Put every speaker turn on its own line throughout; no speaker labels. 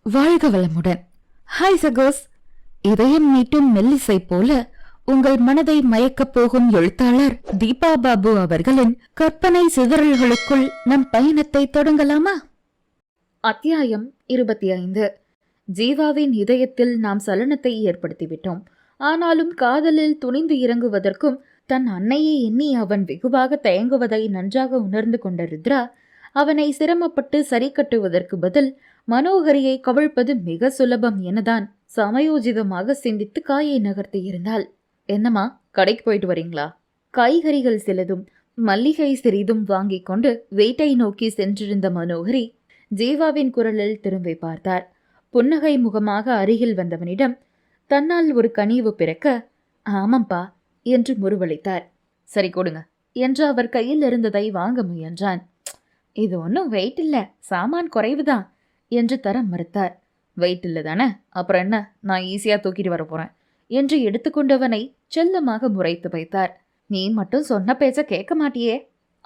வாழ்க வளமுடன். ஹாய் சகோஸ். இதயம் மீட்டும் மெல்லிசை போல உங்கள் மனதை மயக்கப் போகும் எழுத்தாளர் தீபா பாபு அவர்களின் கற்பனை சிதறல்களுக்குள் நம் பயணத்தை தொடங்கலாமா? அத்தியாயம் 25. ஜீவாவின் இதயத்தில் நாம் சலனத்தை ஏற்படுத்திவிட்டோம். ஆனாலும் காதலில் துணிந்து இறங்குவதற்கும் தன் அன்னையை எண்ணி அவன் வெகுவாக தயங்குவதை நன்றாக உணர்ந்து கொண்ட ருத்ரா அவனை சிரமப்பட்டு சரி கட்டுவதற்கு பதில் மனோகரியை கவிழ்ப்பது மிக சுலபம் எனதான் சமயோஜிதமாக சிந்தித்து காயை நகர்த்தியிருந்தாள். என்னம்மா, கடைக்கு போயிட்டு வரீங்களா? காய்கறிகள் சிலதும் மல்லிகை சிறிதும் வாங்கி கொண்டு வீட்டை நோக்கி சென்றிருந்த மனோகரி ஜீவாவின் குரலில் திரும்பி பார்த்தார். புன்னகை முகமாக அருகில் வந்தவனிடம் தன்னால் ஒரு கனிவு பிறக்க, ஆமாம்பா என்று முறுவளித்தார். சரி கொடுங்க என்று அவர் கையில் இருந்ததை வாங்க முயன்றான். இது ஒன்றும் வெயிட் இல்ல, சாமான் குறைவுதான் என்று தர மறுத்தார். வெயிட் இல்லை தானே, அப்புறம் என்ன, நான் ஈஸியா தூக்கிட்டு வர போறேன் என்று எடுத்துக்கொண்டவனை செல்லமாக முறைத்து வைத்தார். நீ மட்டும் சொன்ன பேச்ச கேட்க மாட்டியே.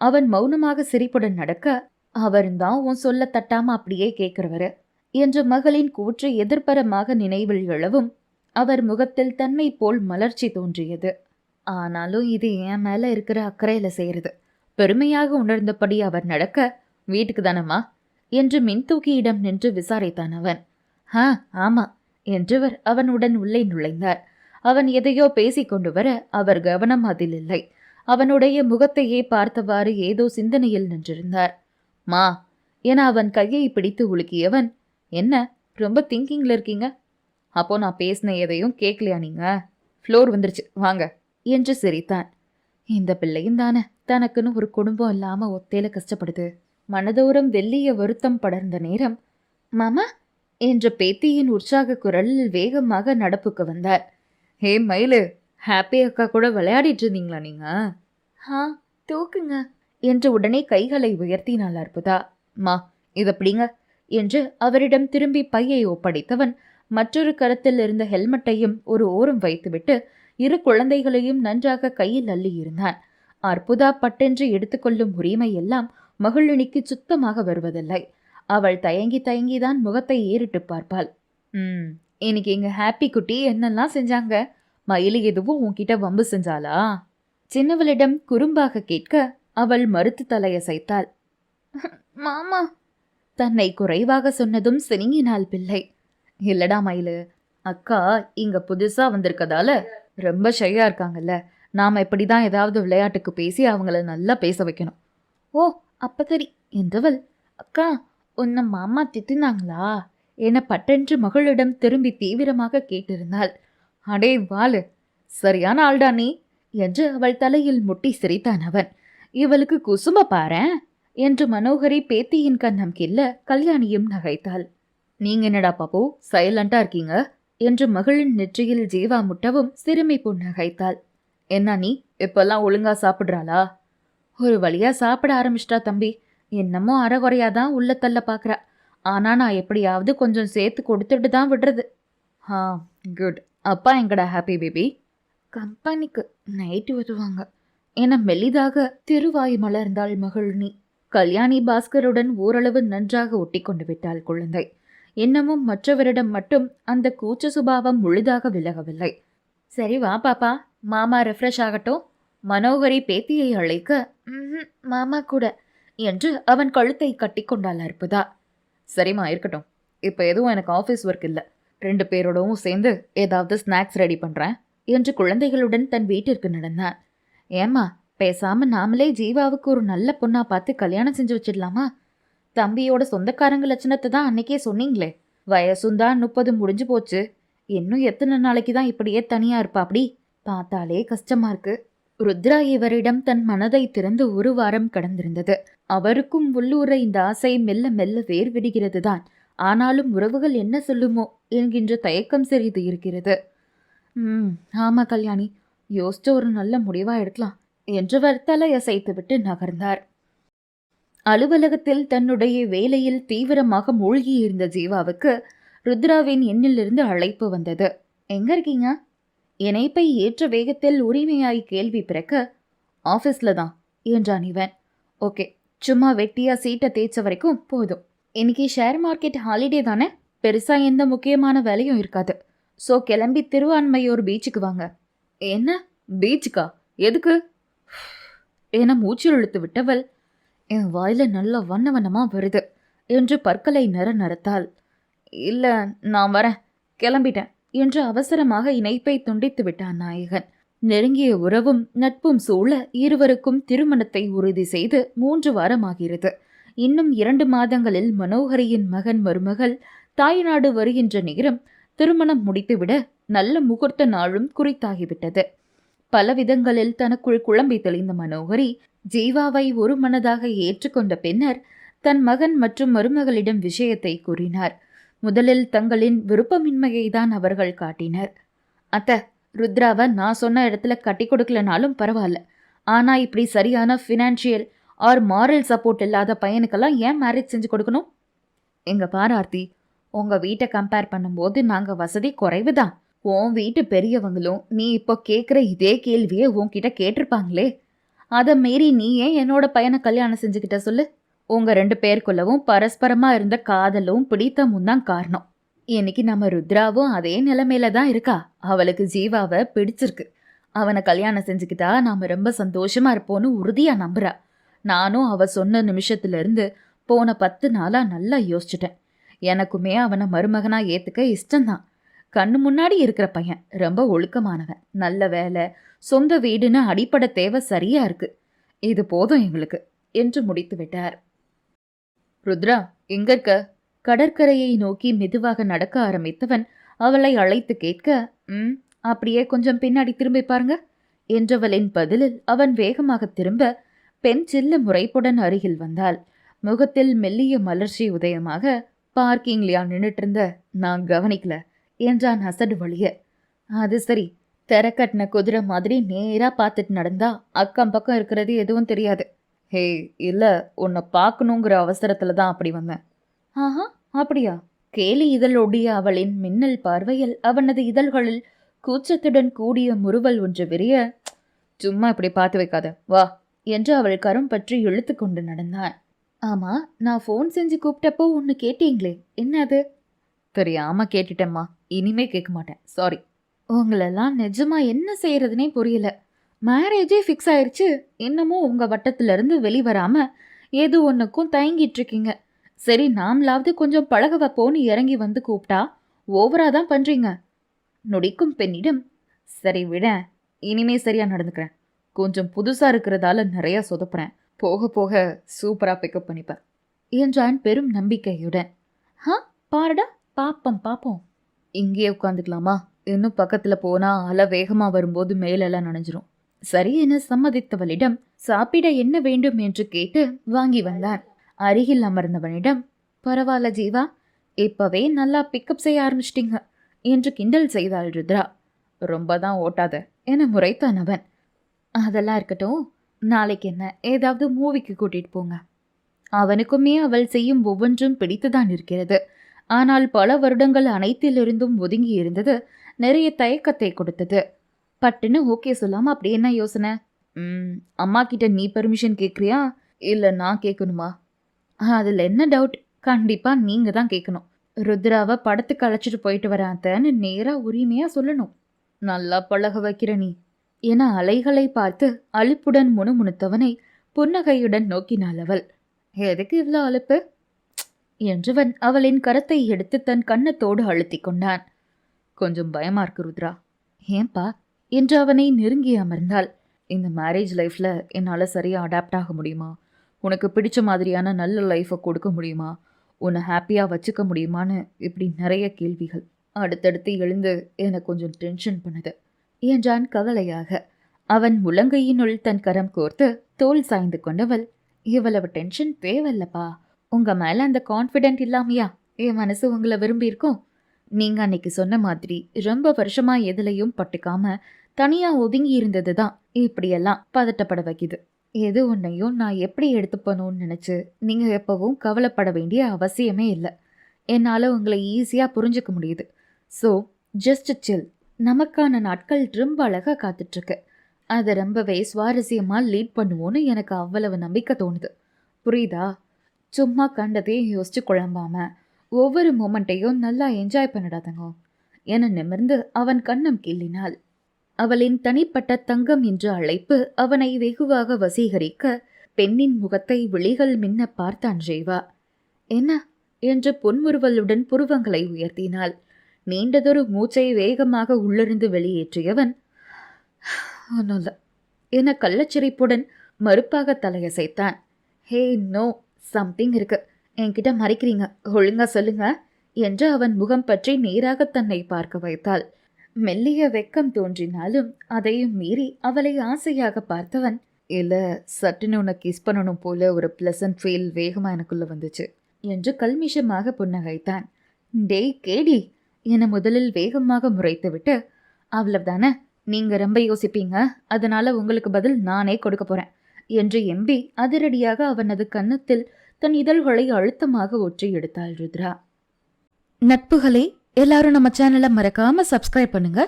அவன் மௌனமாக சிரிப்புடன் நடக்க, அவர்தான் உன் சொல்ல தட்டாம அப்படியே கேட்கிறவரு என்று மகளின் கூற்று எதிர்பரமாக நினைவில் எழவும் அவர் முகத்தில் தன்மை போல் மலர்ச்சி தோன்றியது. ஆனாலும் இது என் மேல இருக்கிற அக்கறையில செய்யறது. பெருமையாக உணர்ந்தபடி அவர் நடக்க, வீட்டுக்கு தானம்மா என்று மின்தூக்கியிடம் நின்று விசாரித்தான் அவன். ஆமா என்றவர் அவனுடன் உள்ளே நுழைந்தார். அவன் எதையோ பேசிக்கொண்டு வர அவர் கவனம் அதில் இல்லை. அவனுடைய முகத்தையே பார்த்தவாறு ஏதோ சிந்தனையில் நின்றிருந்தார். மா என அவன் கையை பிடித்து உலுக்கியவன், என்ன ரொம்ப திங்கிங்ல இருக்கீங்க? அப்போ நான் பேசின எதையும் கேட்கலையா நீங்க? ஃப்ளோர் வந்துருச்சு வாங்க என்று சிரித்தான். இந்த பிள்ளையும் தானே தனக்குன்னு ஒரு குடும்பம் இல்லாம ஒத்தையில கஷ்டப்படுது. மனதோரம் வெள்ளிய வருத்தம் படர்ந்த நேரம், மாமா என்ற பேத்தியின் உற்சாக குரலில் வேகமாக நடப்புக்கு வந்தார். ஹே மயிலு, ஹாப்பி அக்கா கூட விளையாடிட்டு இருந்தீங்களா நீங்க? தூக்குங்க என்று உடனே கைகளை உயர்த்தினாள் அற்புதா. மா இத பிடிங்க என்று அவரிடம் திரும்பி பையை ஒப்படைத்தவன் மற்றொரு கரத்தில் இருந்த ஹெல்மெட்டையும் ஒரு ஓரம் வைத்துவிட்டு இரு குழந்தைகளையும் நன்றாக கையில் அள்ளி இருந்தான். அற்புதா பட்டென்று எடுத்துக்கொள்ளும் உரிமை எல்லாம் மகிழினிக்கு சுத்தமாக வருவதில்லை. அவள் தயங்கி தயங்கிதான் முகத்தை ஏறிட்டு பார்ப்பாள். இன்னைக்கு எங்க ஹாப்பி குட்டி என்னெல்லாம் செஞ்சாங்க? மயிலு எதுவும் உன்கிட்ட வம்பு செஞ்சாளா? சின்னவளிடம் குறும்பாக கேட்க அவள் மறுத்து தலையசைத்தாள். மாமா தன்னை குறைவாக சொன்னதும் சினிங்கினாள் பிள்ளை. இல்லடா மயிலு, அக்கா இங்க புதுசா வந்திருக்கதால ரொம்ப ஷையா இருக்காங்கல்ல, நாம இப்படிதான் ஏதாவது விளையாட்டுக்கு பேசி அவங்கள நல்லா பேச வைக்கணும். ஓ அப்ப சரி என்றவள், அக்கா உன்னை மாமா திட்டினாங்களா என பட்டென்று மகளிடம் திரும்பி தீவிரமாக கேட்டிருந்தாள். அடே வாளு, சரியான ஆள்டா நீ என்று அவள் தலையில் முட்டி சிரித்தான் அவன். இவளுக்கு குசும பாரேன் என்று மனோகரி பேத்தியின் கண்ணம் கில்ல கல்யாணியும் நகைத்தாள். நீங்க என்னடா பாப்போ சைலண்டா இருக்கீங்க என்று மகளின் நெற்றியில் ஜீவா முட்டவும் சிறுமி புன்னகைத்தாள். என்ன நீ இப்பெல்லாம் ஒழுங்கா சாப்பிடுறாளா? ஒரு வழியா சாப்பிட ஆரம்பிச்சிட்டா தம்பி. என்னமோ அறகுறையாதான் உள்ள தள்ள பாக்குறா. ஆனா நான் எப்படியாவது கொஞ்சம் சேர்த்து கொடுத்துட்டு தான் விடுறது. குட். அப்பா எங்கடா ஹாப்பி பேபி? கம்பெனிக்கு நைட்டு வருவாங்க என மெல்லிதாக திருவாய் மலர்ந்தாள் மகிழ்னி. கல்யாணி பாஸ்கருடன் ஓரளவு நன்றாக ஒட்டி கொண்டு விட்டாள் குழந்தை. இன்னமும் மற்றவரிடம் மட்டும் அந்த கூச்ச சுபாவம் முழுதாக விலகவில்லை. சரி வா பாப்பா, மாமா ரெஃப்ரெஷ் ஆகட்டும். மனோகரி பேத்தியை அழைக்க, மாமா கூட என்று அவன் கழுத்தை கட்டி கொண்டாள் அற்புதா. சரிம்மா இருக்கட்டும், இப்போ எதுவும் எனக்கு ஆஃபீஸ் ஒர்க் இல்லை, 2 பேரோடவும் சேர்ந்து ஏதாவது ஸ்நாக்ஸ் ரெடி பண்ணுறேன் என்று குழந்தைகளுடன் தன் வீட்டிற்கு நடந்தான். ஏம்மா பேசாம நாமளே ஜீவாவுக்கு ஒரு நல்ல பொண்ணா பார்த்து கல்யாணம் செஞ்சு வச்சிடலாமா? தம்பியோட சொந்தக்காரங்க லட்சணத்தை தான் அன்னைக்கே சொன்னீங்களே. வயசுந்தான் 30 முடிஞ்சு போச்சு. இன்னும் எத்தனை நாளைக்கு தான் இப்படியே தனியா இருப்பா? அப்படி பார்த்தாலே கஷ்டமா இருக்கு. ருத்ரா இவரிடம் தன் மனதை திறந்து 1 வாரம் கடந்திருந்தது. அவருக்கும் உள்ளூர இந்த ஆசை மெல்ல மெல்ல வேர் விடுகிறது தான். ஆனாலும் உறவுகள் என்ன சொல்லுமோ என்கின்ற தயக்கம் சிறிது இருக்கிறது. ஆமா கல்யாணி, யோசிச்ச ஒரு நல்ல முடிவா எடுக்கலாம் என்றவர் தலையசைத்துவிட்டு நகர்ந்தார். அலுவலகத்தில் தன்னுடைய வேலையில் தீவிரமாக மூழ்கி இருந்த ஜீவாவுக்கு ருத்ராவின் எண்ணிலிருந்து அழைப்பு வந்தது. எங்க இருக்கீங்க? இணைப்பை ஏற்ற வேகத்தில் உரிமையாய் கேள்வி பிறக்க, ஆஃபீஸ்ல தான் என்றான் இவன். ஓகே, சும்மா வெட்டியா சீட்டை தேய்ச்ச வரைக்கும் போதும். இன்னைக்கு ஷேர் மார்க்கெட் ஹாலிடே தானே, பெருசா எந்த முக்கியமான வேலையும் இருக்காது. ஸோ கிளம்பி திருவான்மையூர் பீச்சுக்கு வாங்க. என்ன பீச்சுக்கா? எதுக்கு என மூச்சு இழுத்து விட்டவள், என் வாயில நல்ல வண்ண வண்ணமா வருது என்று பற்களை நரத்தாள். இல்ல, நான் வரேன், கிளம்பிட்டேன் என்று அவசரமாக இணைப்பை துண்டித்து விட்டான் நாயகன். நெருங்கிய உறவும் நட்பும் சூழ இருவருக்கும் திருமணத்தை உறுதி செய்து 3 வாரமாகிறது. இன்னும் 2 மாதங்களில் மனோகரியின் மகன் மருமகள் தாய்நாடு வருகின்ற நேரம் திருமணம் முடித்துவிட நல்ல முகூர்த்த நாளும் குறித்தாகிவிட்டது. பல விதங்களில் தனக்குள் குழம்பி தெளிந்த மனோகரி ஜீவாவை ஒரு மனதாக ஏற்றுக்கொண்ட பின்னர் தன் மகன் மற்றும் மருமகளிடம் விஷயத்தை கூறினார். முதலில் தங்களின் விருப்பமின்மையை தான் அவர்கள் காட்டினர். அத்த, ருத்ராவை நான் சொன்ன இடத்துல கட்டி கொடுக்கலனாலும் பரவாயில்ல, ஆனா இப்படி சரியான ஃபினான்ஷியல் ஆர் மாரல் சப்போர்ட் இல்லாத பையனுக்கெல்லாம் ஏன் மேரேஜ் செஞ்சு கொடுக்கணும்? எங்க பாரு ஆர்த்தி, உங்க வீட்டை கம்பேர் பண்ணும்போது நாங்க வசதி குறைவுதான். உன் வீட்டு பெரியவங்களும் நீ இப்போ கேட்குற இதே கேள்வியை உன்கிட்ட கேட்டிருப்பாங்களே. அதை மீறி நீ ஏன் என்னோட பையனை கல்யாணம் செஞ்சுக்கிட்ட சொல்லு? உங்க 2 பேருக்குள்ளவும் பரஸ்பரமா இருந்த காதலும் பிடித்தமும் தான் காரணம். இன்னைக்கு நம்ம ருத்ராவும் அதே நிலைமையில தான் இருக்கா. அவளுக்கு ஜீவாவை பிடிச்சிருக்கு. அவனை கல்யாணம் செஞ்சுக்கிட்டா நாம ரொம்ப சந்தோஷமா இருப்போன்னு உறுதியா நம்புறா. நானும் அவ சொன்ன நிமிஷத்துல இருந்து போன 10 நாளா நல்லா யோசிச்சுட்டேன். எனக்குமே அவனை மருமகனா ஏத்துக்க இஷ்டம்தான். கண்ணு முன்னாடி இருக்கிற பையன் ரொம்ப ஒழுக்கமானவன், நல்ல வேலை, சொந்த வீடுன்னு அடிப்படை தேவை சரியா இருக்கு. இது போதும் எங்களுக்கு என்று முடித்து விட்டார். ருத்ரா, எங்க இருக்க? கடற்கரையை நோக்கி மெதுவாக நடக்க ஆரம்பித்தவன் அவளை அழைத்து கேட்க, அப்படியே கொஞ்சம் பின்னாடி திரும்பி பாருங்க என்றவளின் பதிலில் அவன் வேகமாக திரும்ப பெண் சில்ல முறைப்புடன் அருகில் வந்தாள். முகத்தில் மெல்லிய மலர்ச்சி உதயமாக, பார்க்கிங்லியா நின்றுட்டு இருந்த? நான் கவனிக்கல என்றான் அசடு வழிய. அது சரி, தெரக்கட்டின குதிரை மாதிரி நேரா பார்த்துட்டு நடந்தா அக்கம் பக்கம் இருக்கிறது எதுவும் தெரியாது. ஹே இல்ல, உன்னை பார்க்கணுங்கிற அவசரத்துல தான் அப்படி வந்தேன். ஆஹா, அப்படியா? கேலி இதழ் ஒடிய அவளின் மின்னல் பார்வையில் அவனது இதழ்களில் கூச்சத்துடன் கூடிய முறுவல் ஒன்று விரிய, சும்மா இப்படி பார்த்து வைக்காத, வா என்று அவள் கரம் பற்றி இழுத்து கொண்டு நடந்தான். ஆமா, நான் ஃபோன் செஞ்சு கூப்பிட்டப்போ ஒன்று கேட்டீங்களே, என்ன அது? தெரியாம கேட்டுட்டேம்மா, இனிமே கேட்க மாட்டேன், சாரி. உங்களெல்லாம் நிஜமா என்ன செய்யறதுனே புரியல. மேரேஜே ஃபிக்ஸ் ஆயிடுச்சு, இன்னமும் உங்க வட்டத்துல இருந்து வெளிவராம ஏதோ ஒன்றுக்கும் தயங்கிட்டு இருக்கீங்க. சரி, நாமளாவது கொஞ்சம் பழக வைப்போன்னு இறங்கி வந்து கூப்பிட்டா ஓவரா தான் பண்றீங்க. நொடிக்கும் பெண்ணிடம், சரி விட, இனிமே சரியா நடந்துக்கிறேன். கொஞ்சம் புதுசா இருக்கிறதால நிறைய சொதப்புறேன், போக போக சூப்பரா பிக்கப் பண்ணிப்பேன் என்றான் பெரும் நம்பிக்கையுடன். பாருடா, பாப்போம். இங்கேயே உட்காந்துக்கலாமா? இன்னும் பக்கத்துல போனா அலை வேகமா வரும்போது மேலெல்லாம் நனைஞ்சிரும். சரி என சம்மதித்தவளிடம் சாப்பிட என்ன வேண்டும் என்று கேட்டு வாங்கி வந்தான். அருகில் அமர்ந்தவனிடம், பரவாயில்ல ஜீவா, இப்பவே நல்லா பிக்கப் செய்ய ஆரம்பிச்சிட்டீங்க என்று கிண்டல் செய்தாள் ருத்ரா. ரொம்ப தான் ஓட்டாத என முறைத்தான் அவன். அதெல்லாம் இருக்கட்டும், நாளைக்கு என்ன, ஏதாவது மூவிக்கு கூட்டிட்டு போங்க. அவனுக்குமே அவள் செய்யும் ஒவ்வொன்றும் பிடித்துதான் இருக்கிறது. ஆனால் பல வருடங்கள் அனைத்திலிருந்தும் ஒதுங்கி இருந்தது நிறைய தயக்கத்தை கொடுத்தது. பட்டுன்னு ஓகே சொல்லாம அப்படி என்ன யோசனை? அம்மா கிட்ட நீ பெர்மிஷன் கேட்குறியா இல்லை நான் கேட்கணுமா? அதில் என்ன டவுட்? கண்டிப்பா நீங்க தான் கேட்கணும். ருத்ராவை படத்துக்கு அழைச்சிட்டு போயிட்டு வராத்தன்னு நேரா உரிமையா சொல்லணும். நல்லா பழக வைக்கிற நீ என அலைகளை பார்த்து அலுப்புடன் முணுமுணுத்தவனை புன்னகையுடன் நோக்கினாள் அவள். எதுக்கு இவ்வளோ அலுப்பு என்றவன் அவளின் கரத்தை எடுத்து தன் கன்னத்தோடு அழுத்தி கொண்டான். கொஞ்சம் பயமா இருக்கு ருத்ரா. ஏன்பா என்று அவனை நெருங்கி அமர்ந்தாள். இந்த மேரேஜ் லைஃப்ல என்னால் சரியா அடாப்ட் ஆக முடியுமா? உனக்கு பிடிச்ச மாதிரியான நல்ல லைஃபை கொடுக்க முடியுமா? உன்னை ஹாப்பியாக வச்சுக்க முடியுமான்னு இப்படி நிறைய கேள்விகள் அடுத்தடுத்து எழுந்து எனக்கு கொஞ்சம் டென்ஷன் பண்ணுது என்றான் கவலையாக. அவன் முழங்கையினுள் தன் கரம் கோர்த்து தோல் சாய்ந்து கொண்டவள், இவ்வளவு டென்ஷன் தேவையில்லப்பா. உங்க மேல அந்த கான்ஃபிடென்ட் இல்லாமையா என் மனசு உங்களை விரும்பி இருக்கோம்? நீங்க அன்னைக்கு சொன்ன மாதிரி ரொம்ப வருஷமா எதுலையும் பட்டுக்காம தனியா ஒதுங்கி இருந்தது தான் இப்படியெல்லாம் பதட்டப்பட வைக்குது. எது ஒன்னையும் நான் எப்படி எடுத்துப்பணும்னு நினைச்சு நீங்க எப்பவும் கவலைப்பட வேண்டிய அவசியமே இல்லை. என்னால உங்களை ஈஸியா புரிஞ்சுக்க முடியுது. ஸோ ஜஸ்ட் சில். நமக்கான நாட்கள் ரொம்ப அழகா காத்துட்டு இருக்கு. அதை ரொம்பவே சுவாரஸ்யமா லீட் பண்ணுவோன்னு எனக்கு அவ்வளவு நம்பிக்கை தோணுது. புரியுதா? சும்மா கண்டதே யோசிச்சு குழம்பாம ஒவ்வொரு மொமெண்ட்டையும் நல்லா என்ஜாய் பண்ணிடா தங்கம் என நிமிர்ந்து அவன் கண்ணம் கிள்ளினாள். அவளின் தனிப்பட்ட தங்கம் என்ற அழைப்பு அவனை வெகுவாக வசீகரிக்க பெண்ணின் முகத்தை விழிகள் மின்ன பார்த்தான் ஜீவா. என்ன என்று புன்முறுவலுடன் புருவங்களை உயர்த்தினாள். நீண்டதொரு மூச்சை வேகமாக உள்ளிருந்து வெளியேற்றியவன் ஒன்னும் என கள்ளச்சிரிப்புடன் மறுப்பாக தலையசைத்தான். ஹே நோ, சம்திங் இருக்கு, என்கிட்ட மறைக்கிறீங்க, ஒழுங்கா சொல்லுங்க என்று அவன் முகம் பற்றி நேராக தன்னை பார்க்க வைத்தாள். மெல்லிய வெக்கம் தோன்றினாலும் அதையும் மீறி அவளை ஆசையாக பார்த்தவன், இல்ல சட்டுன்னு உன்னை கிஸ் பண்ணணும் போல ஒரு பிளசன்ட் ஃபீல் வேகமா எனக்குள்ள வந்துச்சு என்று கல்மிஷமாக புன்னகைத்தான். டேய் கேடி என முதலில் வேகமாக முறைத்துவிட்டு, அவ்வளவுதானே, நீங்க ரொம்ப யோசிப்பீங்க, அதனால உங்களுக்கு பதில் நானே கொடுக்க போறேன் என்று எம்பி அதிரடியாக அவனது கன்னத்தில் தன் இதழ்களை அழுத்தமாக ஒற்றி எடுத்தாள் ருத்ரா. நட்புகளே, எல்லாரும் நம்ம சேனலை மறக்காம சப்ஸ்கிரைப் பண்ணுங்க,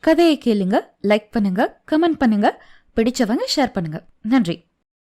கதையை கேளுங்க, லைக் பண்ணுங்க, கமெண்ட் பண்ணுங்க, பிடிச்சவங்க ஷேர் பண்ணுங்க. நன்றி.